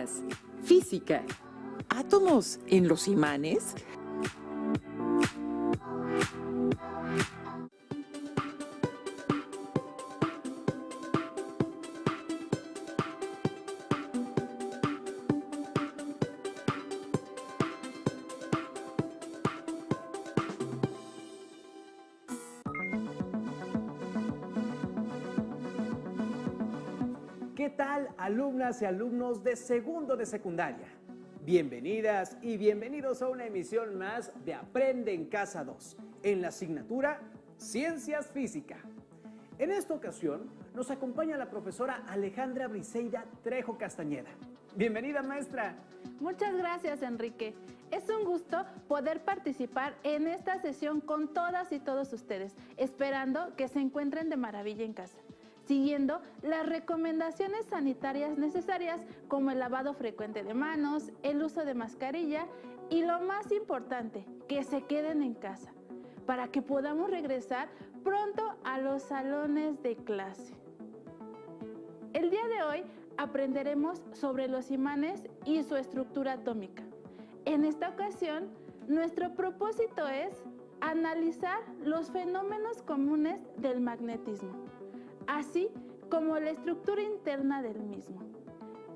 Ciencias. Física. ¿Átomos en los imanes? ¿Qué tal, alumnas y alumnos de segundo de secundaria? Bienvenidas y bienvenidos a una emisión más de Aprende en Casa 2, en la asignatura Ciencias Física. En esta ocasión nos acompaña la profesora Alejandra Briseida Trejo Castañeda. Bienvenida, maestra. Muchas gracias, Enrique. Es un gusto poder participar en esta sesión con todas y todos ustedes, esperando que se encuentren de maravilla en casa, siguiendo las recomendaciones sanitarias necesarias como el lavado frecuente de manos, el uso de mascarilla y lo más importante, que se queden en casa para que podamos regresar pronto a los salones de clase. El día de hoy aprenderemos sobre los imanes y su estructura atómica. En esta ocasión, nuestro propósito es analizar los fenómenos comunes del magnetismo, así como la estructura interna del mismo.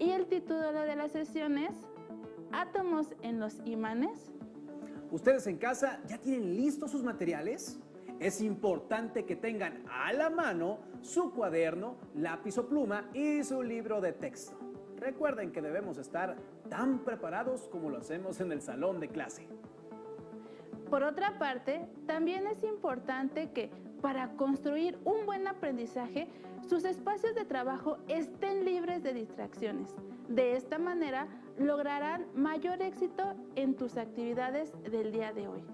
Y el título de la sesión es ¿Átomos en los imanes? ¿Ustedes en casa ya tienen listos sus materiales? Es importante que tengan a la mano su cuaderno, lápiz o pluma y su libro de texto. Recuerden que debemos estar tan preparados como lo hacemos en el salón de clase. Por otra parte, también es importante que para construir un buen aprendizaje, sus espacios de trabajo estén libres de distracciones. De esta manera, lograrán mayor éxito en tus actividades del día de hoy.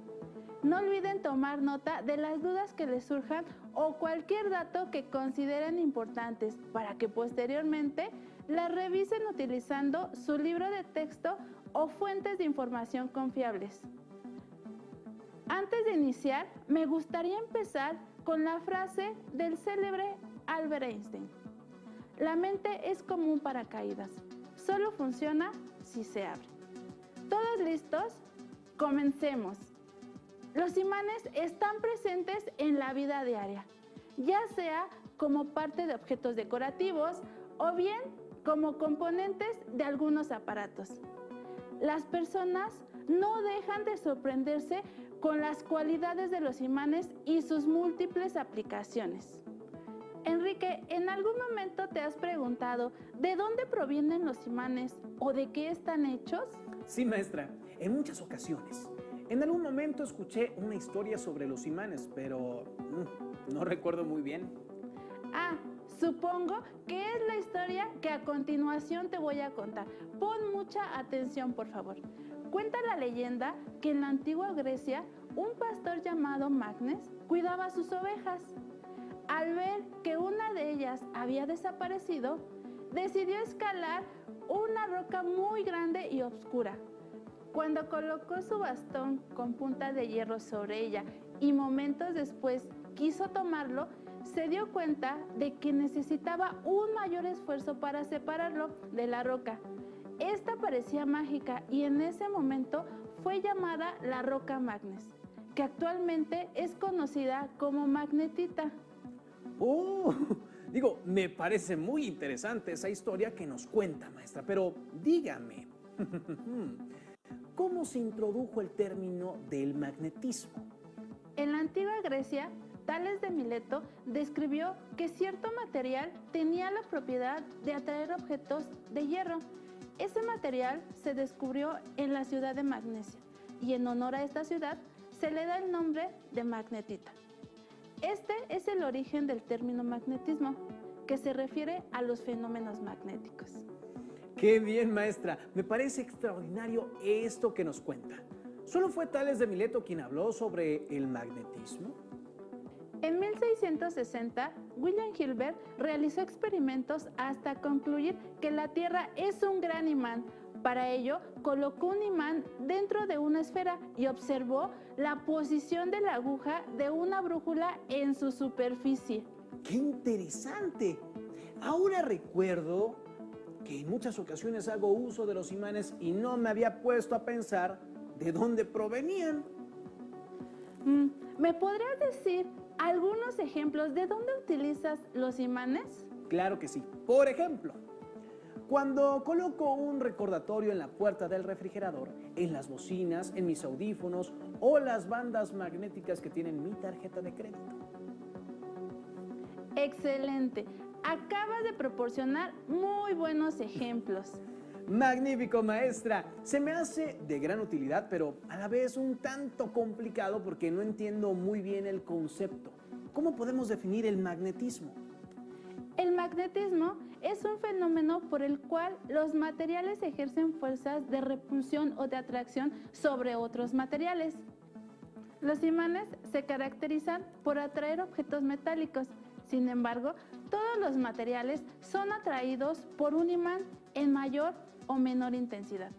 No olviden tomar nota de las dudas que les surjan o cualquier dato que consideren importantes para que posteriormente las revisen utilizando su libro de texto o fuentes de información confiables. Antes de iniciar, me gustaría empezar con la frase del célebre Albert Einstein. La mente es como un paracaídas, solo funciona si se abre. ¿Todos listos? Comencemos. Los imanes están presentes en la vida diaria, ya sea como parte de objetos decorativos o bien como componentes de algunos aparatos. Las personas no dejan de sorprenderse con las cualidades de los imanes y sus múltiples aplicaciones. Enrique, ¿en algún momento te has preguntado de dónde provienen los imanes o de qué están hechos? Sí, maestra, en muchas ocasiones. En algún momento escuché una historia sobre los imanes, pero no recuerdo muy bien. Supongo que es la historia que a continuación te voy a contar. Pon mucha atención, por favor. Cuenta la leyenda que en la antigua Grecia, un pastor llamado Magnes cuidaba sus ovejas. Al ver que una de ellas había desaparecido, decidió escalar una roca muy grande y oscura. Cuando colocó su bastón con punta de hierro sobre ella y momentos después quiso tomarlo, se dio cuenta de que necesitaba un mayor esfuerzo para separarlo de la roca. Esta parecía mágica y en ese momento fue llamada la roca Magnes, que actualmente es conocida como magnetita. Me parece muy interesante esa historia que nos cuenta, maestra, pero dígame, ¿cómo se introdujo el término del magnetismo? En la antigua Grecia, Tales de Mileto describió que cierto material tenía la propiedad de atraer objetos de hierro. Ese material se descubrió en la ciudad de Magnesia y en honor a esta ciudad se le da el nombre de magnetita. Este es el origen del término magnetismo, que se refiere a los fenómenos magnéticos. ¡Qué bien, maestra! Me parece extraordinario esto que nos cuenta. ¿Solo fue Tales de Mileto quien habló sobre el magnetismo? En 1660, William Hilbert realizó experimentos hasta concluir que la Tierra es un gran imán. Para ello, colocó un imán dentro de una esfera y observó la posición de la aguja de una brújula en su superficie. ¡Qué interesante! Ahora recuerdo que en muchas ocasiones hago uso de los imanes y no me había puesto a pensar de dónde provenían. ¿Me podrías decir algunos ejemplos de dónde utilizas los imanes? Claro que sí. Por ejemplo, cuando coloco un recordatorio en la puerta del refrigerador, en las bocinas, en mis audífonos o las bandas magnéticas que tienen mi tarjeta de crédito. Excelente. Acabas de proporcionar muy buenos ejemplos. Magnífico, maestra. Se me hace de gran utilidad, pero a la vez un tanto complicado porque no entiendo muy bien el concepto. ¿Cómo podemos definir el magnetismo? El magnetismo es un fenómeno por el cual los materiales ejercen fuerzas de repulsión o de atracción sobre otros materiales. Los imanes se caracterizan por atraer objetos metálicos. Sin embargo, todos los materiales son atraídos por un imán en mayor o menor intensidad.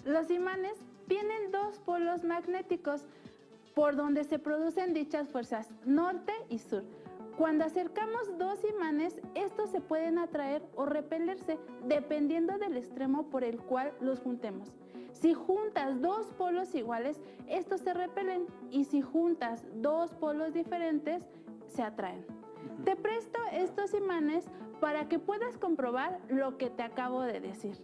Los imanes tienen dos polos magnéticos por donde se producen dichas fuerzas, norte y sur. Cuando acercamos dos imanes, estos se pueden atraer o repelerse dependiendo del extremo por el cual los juntemos. Si juntas dos polos iguales, estos se repelen, y si juntas dos polos diferentes, se atraen. Te presto estos imanes para que puedas comprobar lo que te acabo de decir.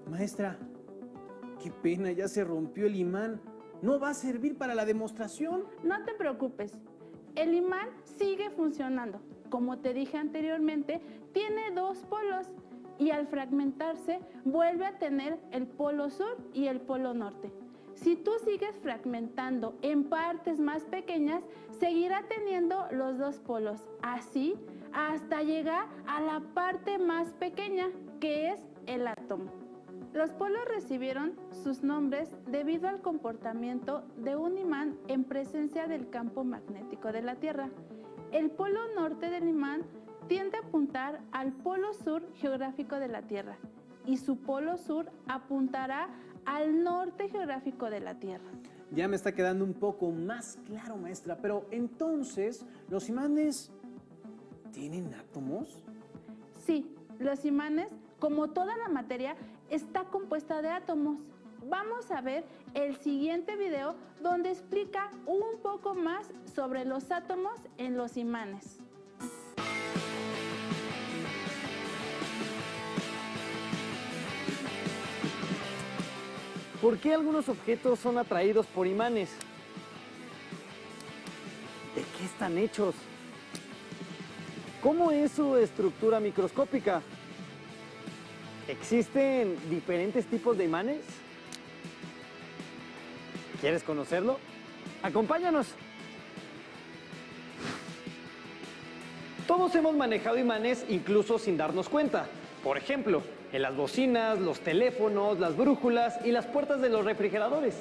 Maestra, qué pena, ya se rompió el imán. ¿No va a servir para la demostración? No te preocupes, el imán sigue funcionando. Como te dije anteriormente, tiene dos polos y al fragmentarse vuelve a tener el polo sur y el polo norte. Si tú sigues fragmentando en partes más pequeñas, seguirá teniendo los dos polos, así hasta llegar a la parte más pequeña, que es el átomo. Los polos recibieron sus nombres debido al comportamiento de un imán en presencia del campo magnético de la Tierra. El polo norte del imán tiende a apuntar al polo sur geográfico de la Tierra y su polo sur apuntará al norte geográfico de la Tierra. Ya me está quedando un poco más claro, maestra, pero entonces, ¿los imanes tienen átomos? Sí, los imanes, como toda la materia, está compuesta de átomos. Vamos a ver el siguiente video donde explica un poco más sobre los átomos en los imanes. ¿Por qué algunos objetos son atraídos por imanes? ¿De qué están hechos? ¿Cómo es su estructura microscópica? ¿Existen diferentes tipos de imanes? ¿Quieres conocerlo? ¡Acompáñanos! Todos hemos manejado imanes incluso sin darnos cuenta. Por ejemplo, en las bocinas, los teléfonos, las brújulas y las puertas de los refrigeradores.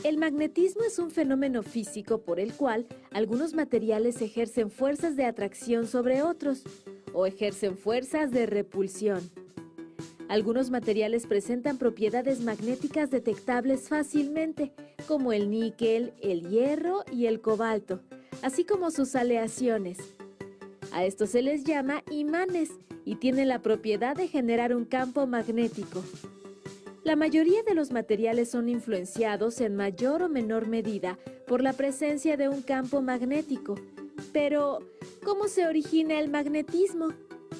El magnetismo es un fenómeno físico por el cual algunos materiales ejercen fuerzas de atracción sobre otros o ejercen fuerzas de repulsión. Algunos materiales presentan propiedades magnéticas detectables fácilmente, como el níquel, el hierro y el cobalto, así como sus aleaciones. A estos se les llama imanes y tienen la propiedad de generar un campo magnético. La mayoría de los materiales son influenciados en mayor o menor medida por la presencia de un campo magnético. Pero, ¿cómo se origina el magnetismo?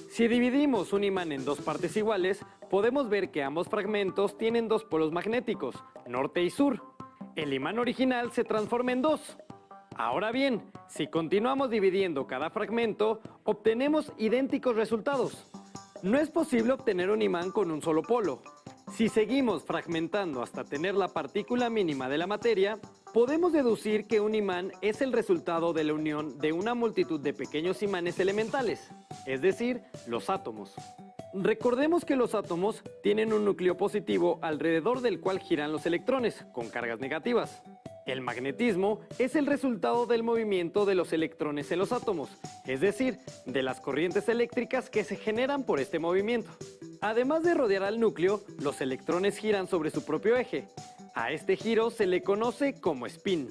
Si dividimos un imán en dos partes iguales, podemos ver que ambos fragmentos tienen dos polos magnéticos, norte y sur. El imán original se transforma en dos. Ahora bien, si continuamos dividiendo cada fragmento, obtenemos idénticos resultados. No es posible obtener un imán con un solo polo. Si seguimos fragmentando hasta tener la partícula mínima de la materia, podemos deducir que un imán es el resultado de la unión de una multitud de pequeños imanes elementales, es decir, los átomos. Recordemos que los átomos tienen un núcleo positivo alrededor del cual giran los electrones, con cargas negativas. El magnetismo es el resultado del movimiento de los electrones en los átomos, es decir, de las corrientes eléctricas que se generan por este movimiento. Además de rodear al núcleo, los electrones giran sobre su propio eje. A este giro se le conoce como spin.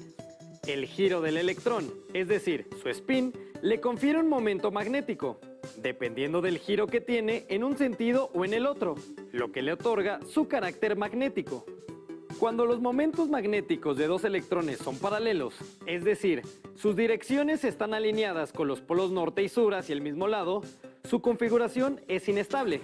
El giro del electrón, es decir, su spin, le confiere un momento magnético, dependiendo del giro que tiene en un sentido o en el otro, lo que le otorga su carácter magnético. Cuando los momentos magnéticos de dos electrones son paralelos, es decir, sus direcciones están alineadas con los polos norte y sur hacia el mismo lado, su configuración es inestable.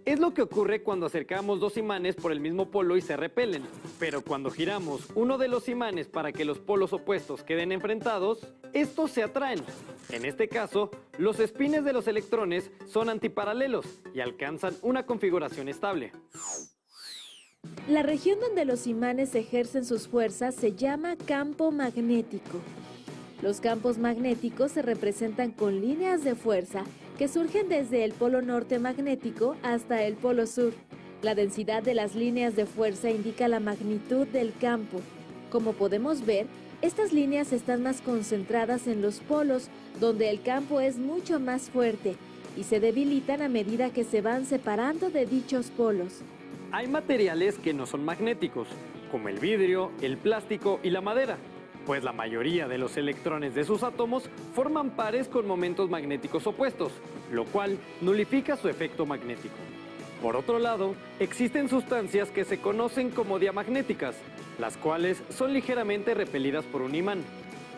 Es lo que ocurre cuando acercamos dos imanes por el mismo polo y se repelen, pero cuando giramos uno de los imanes para que los polos opuestos queden enfrentados, estos se atraen. En este caso, los espines de los electrones son antiparalelos y alcanzan una configuración estable. La región donde los imanes ejercen sus fuerzas se llama campo magnético. Los campos magnéticos se representan con líneas de fuerza que surgen desde el polo norte magnético hasta el polo sur. La densidad de las líneas de fuerza indica la magnitud del campo. Como podemos ver, estas líneas están más concentradas en los polos, donde el campo es mucho más fuerte, y se debilitan a medida que se van separando de dichos polos. Hay materiales que no son magnéticos, como el vidrio, el plástico y la madera, pues la mayoría de los electrones de sus átomos forman pares con momentos magnéticos opuestos, lo cual nulifica su efecto magnético. Por otro lado, existen sustancias que se conocen como diamagnéticas, las cuales son ligeramente repelidas por un imán.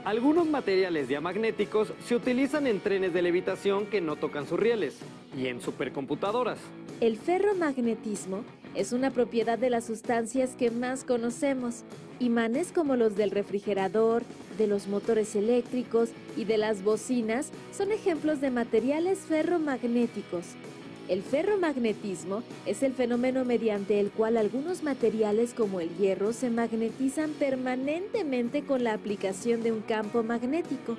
Algunos materiales diamagnéticos se utilizan en trenes de levitación que no tocan sus rieles y en supercomputadoras. El ferromagnetismo es una propiedad de las sustancias que más conocemos. Imanes como los del refrigerador, de los motores eléctricos y de las bocinas son ejemplos de materiales ferromagnéticos. El ferromagnetismo es el fenómeno mediante el cual algunos materiales como el hierro se magnetizan permanentemente con la aplicación de un campo magnético.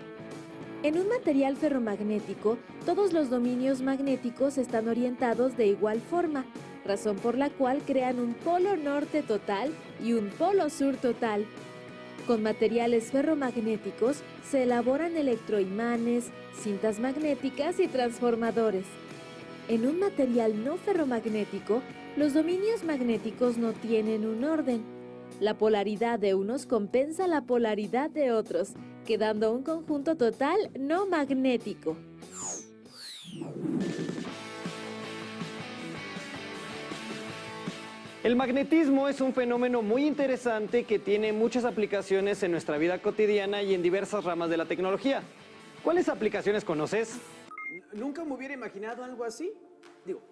En un material ferromagnético, todos los dominios magnéticos están orientados de igual forma, razón por la cual crean un polo norte total y un polo sur total. Con materiales ferromagnéticos se elaboran electroimanes, cintas magnéticas y transformadores. En un material no ferromagnético, los dominios magnéticos no tienen un orden. La polaridad de unos compensa la polaridad de otros, quedando un conjunto total no magnético. El magnetismo es un fenómeno muy interesante que tiene muchas aplicaciones en nuestra vida cotidiana y en diversas ramas de la tecnología. ¿Cuáles aplicaciones conoces? Nunca me hubiera imaginado algo así.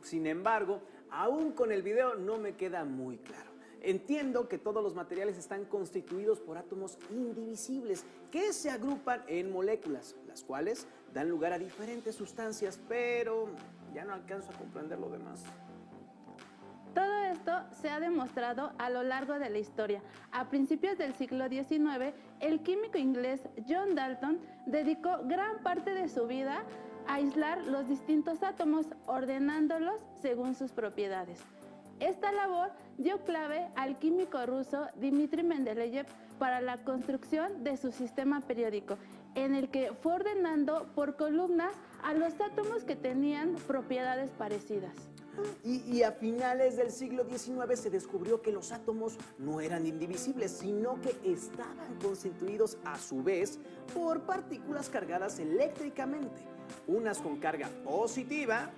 Sin embargo, aún con el video no me queda muy claro. Entiendo que todos los materiales están constituidos por átomos indivisibles que se agrupan en moléculas, las cuales dan lugar a diferentes sustancias, pero ya no alcanzo a comprender lo demás. Todo esto se ha demostrado a lo largo de la historia. A principios del siglo XIX, el químico inglés John Dalton dedicó gran parte de su vida a aislar los distintos átomos, ordenándolos según sus propiedades. Esta labor dio clave al químico ruso Dmitri Mendeleev para la construcción de su sistema periódico, en el que fue ordenando por columnas a los átomos que tenían propiedades parecidas. Y a finales del siglo XIX se descubrió que los átomos no eran indivisibles, sino que estaban constituidos a su vez por partículas cargadas eléctricamente, unas con carga positiva,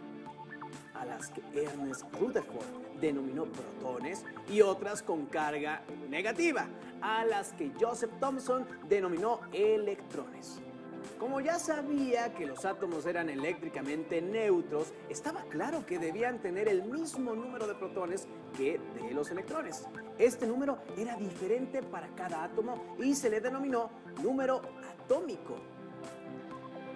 a las que Ernest Rutherford denominó protones, y otras con carga negativa, a las que Joseph Thomson denominó electrones. Como ya sabía que los átomos eran eléctricamente neutros, estaba claro que debían tener el mismo número de protones que de los electrones. Este número era diferente para cada átomo y se le denominó número atómico.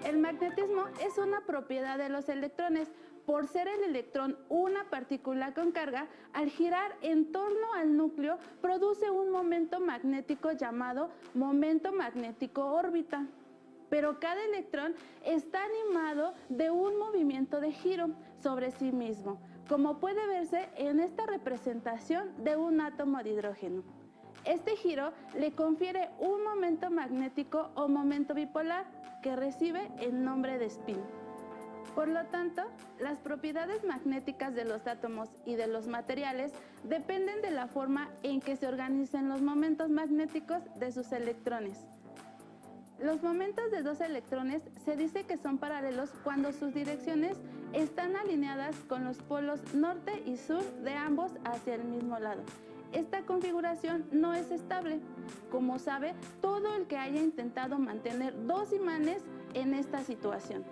El magnetismo es una propiedad de los electrones. Por ser el electrón una partícula con carga, al girar en torno al núcleo produce un momento magnético llamado momento magnético órbita. Pero cada electrón está animado de un movimiento de giro sobre sí mismo, como puede verse en esta representación de un átomo de hidrógeno. Este giro le confiere un momento magnético o momento bipolar que recibe el nombre de spin. Por lo tanto, las propiedades magnéticas de los átomos y de los materiales dependen de la forma en que se organicen los momentos magnéticos de sus electrones. Los momentos de dos electrones se dice que son paralelos cuando sus direcciones están alineadas con los polos norte y sur de ambos hacia el mismo lado. Esta configuración no es estable. Como sabe, todo el que haya intentado mantener dos imanes en esta situación.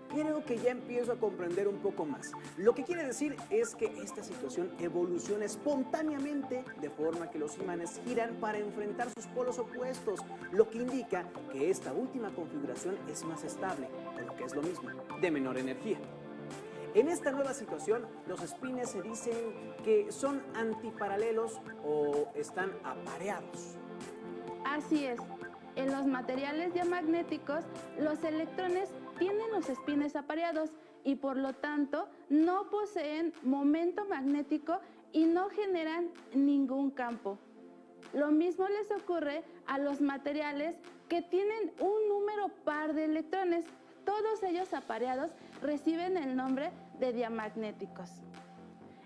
Creo que ya empiezo a comprender un poco más. Lo que quiere decir es que esta situación evoluciona espontáneamente, de forma que los imanes giran para enfrentar sus polos opuestos, lo que indica que esta última configuración es más estable, o lo que es lo mismo, de menor energía. En esta nueva situación, los espines se dicen que son antiparalelos o están apareados. Así es. En los materiales diamagnéticos, los electrones tienen los espines apareados y por lo tanto no poseen momento magnético y no generan ningún campo. Lo mismo les ocurre a los materiales que tienen un número par de electrones. Todos ellos apareados reciben el nombre de diamagnéticos.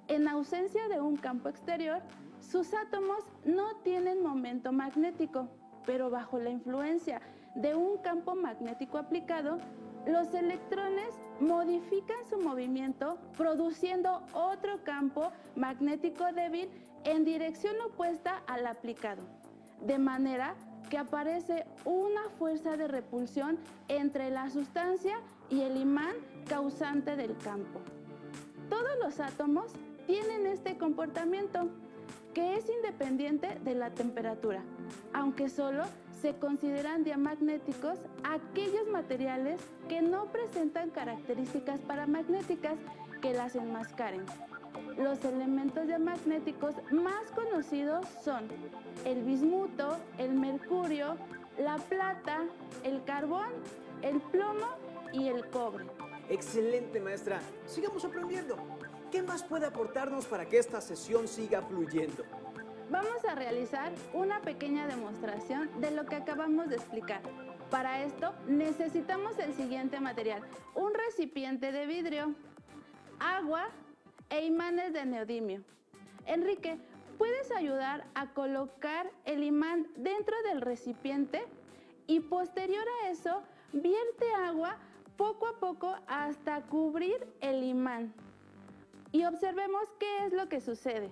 En ausencia de un campo exterior, sus átomos no tienen momento magnético, pero bajo la influencia de un campo magnético aplicado, los electrones modifican su movimiento produciendo otro campo magnético débil en dirección opuesta al aplicado, de manera que aparece una fuerza de repulsión entre la sustancia y el imán causante del campo. Todos los átomos tienen este comportamiento, que es independiente de la temperatura, aunque solo se consideran diamagnéticos aquellos materiales que no presentan características paramagnéticas que las enmascaren. Los elementos diamagnéticos más conocidos son el bismuto, el mercurio, la plata, el carbón, el plomo y el cobre. Excelente, maestra. Sigamos aprendiendo. ¿Qué más puede aportarnos para que esta sesión siga fluyendo? Vamos a realizar una pequeña demostración de lo que acabamos de explicar. Para esto necesitamos el siguiente material: un recipiente de vidrio, agua e imanes de neodimio. Enrique, ¿puedes ayudar a colocar el imán dentro del recipiente? Y posterior a eso, vierte agua poco a poco hasta cubrir el imán. Y observemos qué es lo que sucede.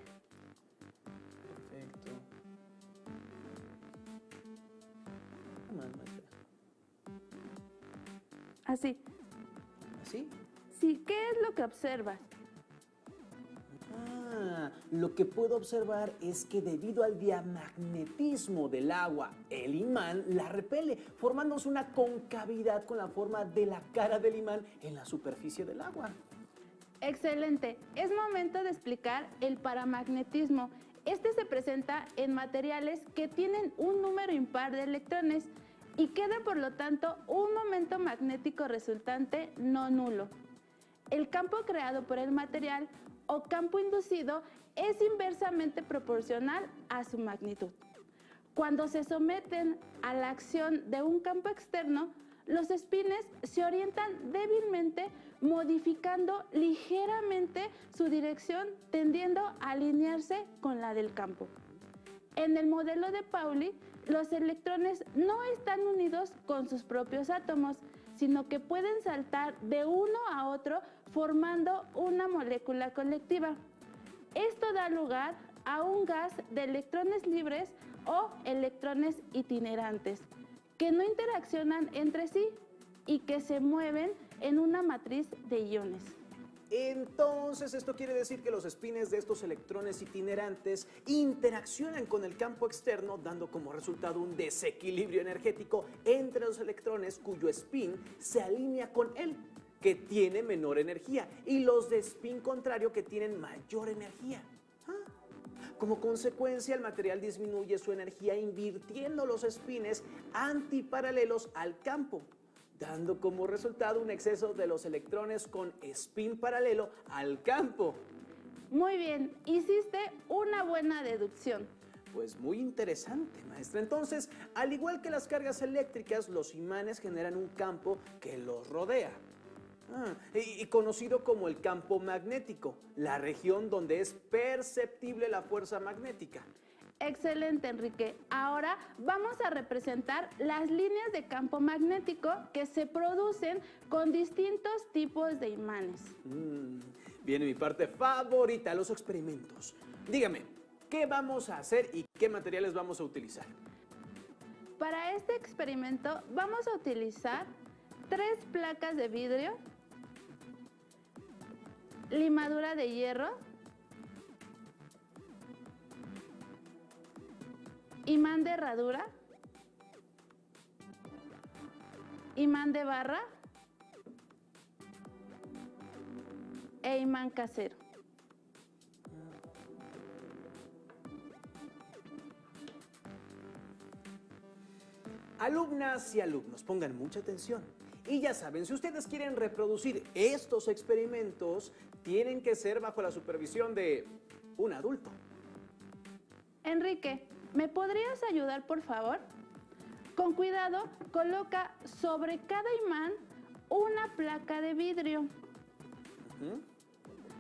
Perfecto. Más, maestra. Así. ¿Así? Sí, ¿qué es lo que observas? Lo que puedo observar es que debido al diamagnetismo del agua, el imán la repele, formándose una concavidad con la forma de la cara del imán en la superficie del agua. Excelente. Es momento de explicar el paramagnetismo. Este se presenta en materiales que tienen un número impar de electrones y queda por lo tanto un momento magnético resultante no nulo. El campo creado por el material o campo inducido es inversamente proporcional a su magnitud. Cuando se someten a la acción de un campo externo, los espines se orientan débilmente, modificando ligeramente su dirección, tendiendo a alinearse con la del campo. En el modelo de Pauli, los electrones no están unidos con sus propios átomos, sino que pueden saltar de uno a otro formando una molécula colectiva. Esto da lugar a un gas de electrones libres o electrones itinerantes, que no interaccionan entre sí y que se mueven en una matriz de iones. Entonces, esto quiere decir que los espines de estos electrones itinerantes interaccionan con el campo externo, dando como resultado un desequilibrio energético entre los electrones cuyo spin se alinea con él, que tiene menor energía, y los de spin contrario que tienen mayor energía. Como consecuencia, el material disminuye su energía invirtiendo los espines antiparalelos al campo, dando como resultado un exceso de los electrones con spin paralelo al campo. Muy bien, hiciste una buena deducción. Pues muy interesante, maestra. Entonces, al igual que las cargas eléctricas, los imanes generan un campo que los rodea. Y conocido como el campo magnético, la región donde es perceptible la fuerza magnética. Excelente, Enrique. Ahora vamos a representar las líneas de campo magnético que se producen con distintos tipos de imanes. Viene mi parte favorita, los experimentos. Dígame, ¿qué vamos a hacer y qué materiales vamos a utilizar? Para este experimento vamos a utilizar 3 placas de vidrio, limadura de hierro, imán de herradura, imán de barra e imán casero. Alumnas y alumnos, pongan mucha atención. Y ya saben, si ustedes quieren reproducir estos experimentos, tienen que ser bajo la supervisión de un adulto. Enrique, ¿me podrías ayudar, por favor? Con cuidado, coloca sobre cada imán una placa de vidrio.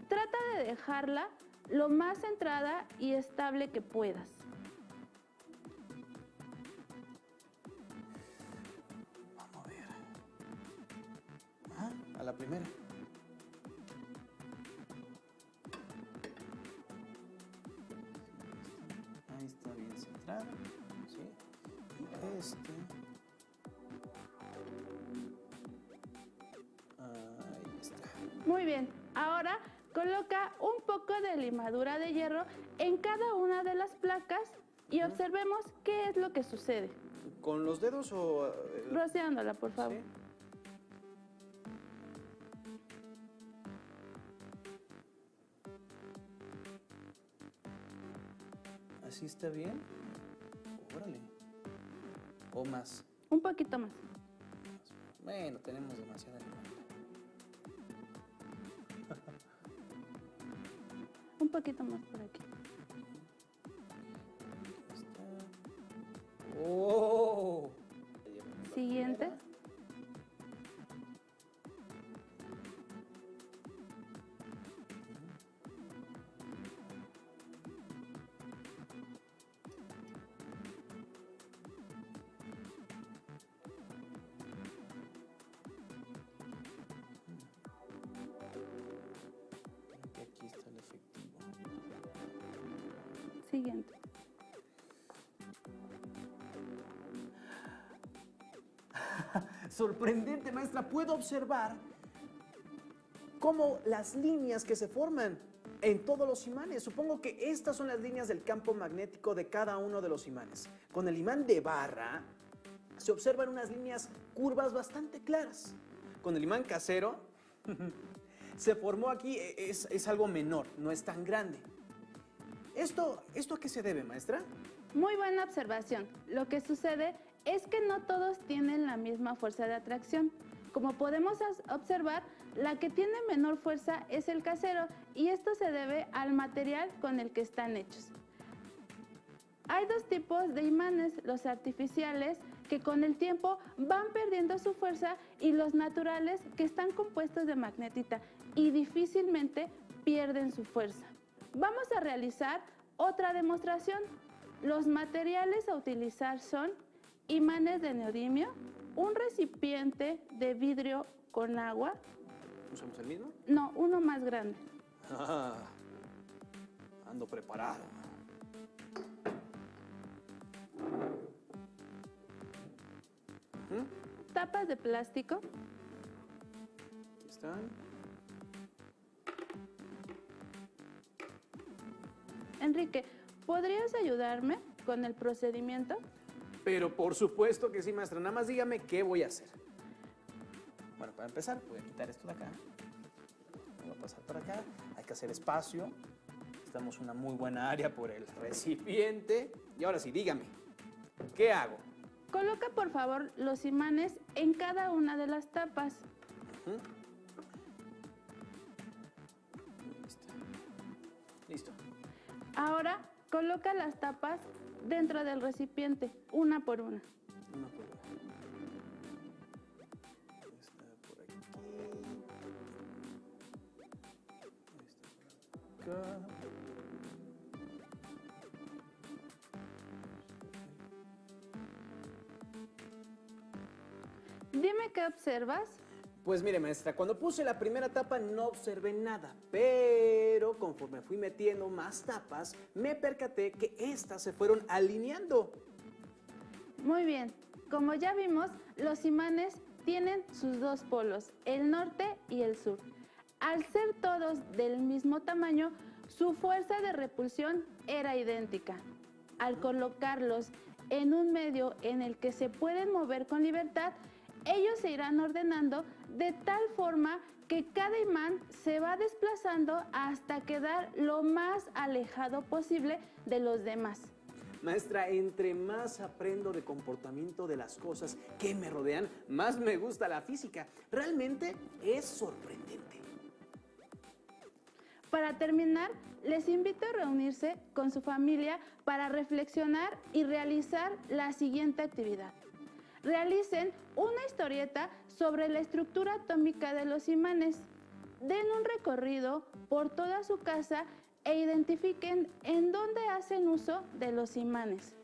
Trata de dejarla lo más centrada y estable que puedas. Vamos a ver. A la primera. Ahí está bien centrado. ¿Sí? Y este. Ahí está. Muy bien, ahora coloca un poco de limadura de hierro en cada una de las placas y observemos qué es lo que sucede. ¿Con los dedos o...? Rociándola, por favor. ¿Sí? ¿Así está bien? Órale. ¿O más? Un poquito más. Bueno, tenemos demasiada limón. Un poquito más por aquí. ¡Oh! Siguiente. Que aquí está el efectivo. Siguiente. Sorprendente, maestra. Puedo observar cómo las líneas que se forman en todos los imanes. Supongo que estas son las líneas del campo magnético de cada uno de los imanes. Con el imán de barra se observan unas líneas curvas bastante claras. Con el imán casero se formó aquí, es algo menor, no es tan grande. ¿Esto a qué se debe, maestra? Muy buena observación. Lo que sucede es que no todos tienen la misma fuerza de atracción. Como podemos observar, la que tiene menor fuerza es el casero y esto se debe al material con el que están hechos. Hay 2 tipos de imanes, los artificiales, que con el tiempo van perdiendo su fuerza, y los naturales, que están compuestos de magnetita y difícilmente pierden su fuerza. Vamos a realizar otra demostración. Los materiales a utilizar son imanes de neodimio, un recipiente de vidrio con agua. ¿Usamos el mismo? No, uno más grande. Ando preparado. Tapas de plástico. Aquí están. Enrique, ¿podrías ayudarme con el procedimiento? Pero por supuesto que sí, maestra. Nada más dígame qué voy a hacer. Bueno, para empezar, voy a quitar esto de acá. Voy a pasar para acá. Hay que hacer espacio. Estamos en una muy buena área por el recipiente. Y ahora sí, dígame, ¿qué hago? Coloca, por favor, los imanes en cada una de las tapas. Listo. Ahora, coloca las tapas dentro del recipiente, una por una. Una por una. Está por aquí. Está por acá. Dime qué observas. Pues mire, maestra, cuando puse la primera tapa no observé nada, pero conforme fui metiendo más tapas, me percaté que estas se fueron alineando. Muy bien, como ya vimos, los imanes tienen sus dos polos, el norte y el sur. Al ser todos del mismo tamaño, su fuerza de repulsión era idéntica. Al colocarlos en un medio en el que se pueden mover con libertad, ellos se irán ordenando de tal forma que cada imán se va desplazando hasta quedar lo más alejado posible de los demás. Maestra, entre más aprendo de comportamiento de las cosas que me rodean, más me gusta la física. Realmente es sorprendente. Para terminar, les invito a reunirse con su familia para reflexionar y realizar la siguiente actividad. Realicen una historieta sobre la estructura atómica de los imanes. Den un recorrido por toda su casa e identifiquen en dónde hacen uso de los imanes.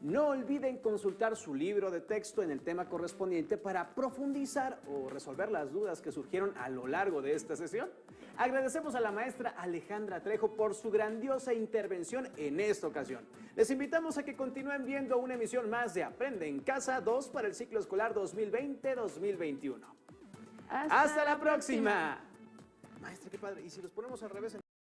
No olviden consultar su libro de texto en el tema correspondiente para profundizar o resolver las dudas que surgieron a lo largo de esta sesión. Agradecemos a la maestra Alejandra Trejo por su grandiosa intervención en esta ocasión. Les invitamos a que continúen viendo una emisión más de Aprende en Casa 2 para el ciclo escolar 2020-2021. ¡Hasta la próxima! Maestra, qué padre. ¿Y si los ponemos al revés entonces?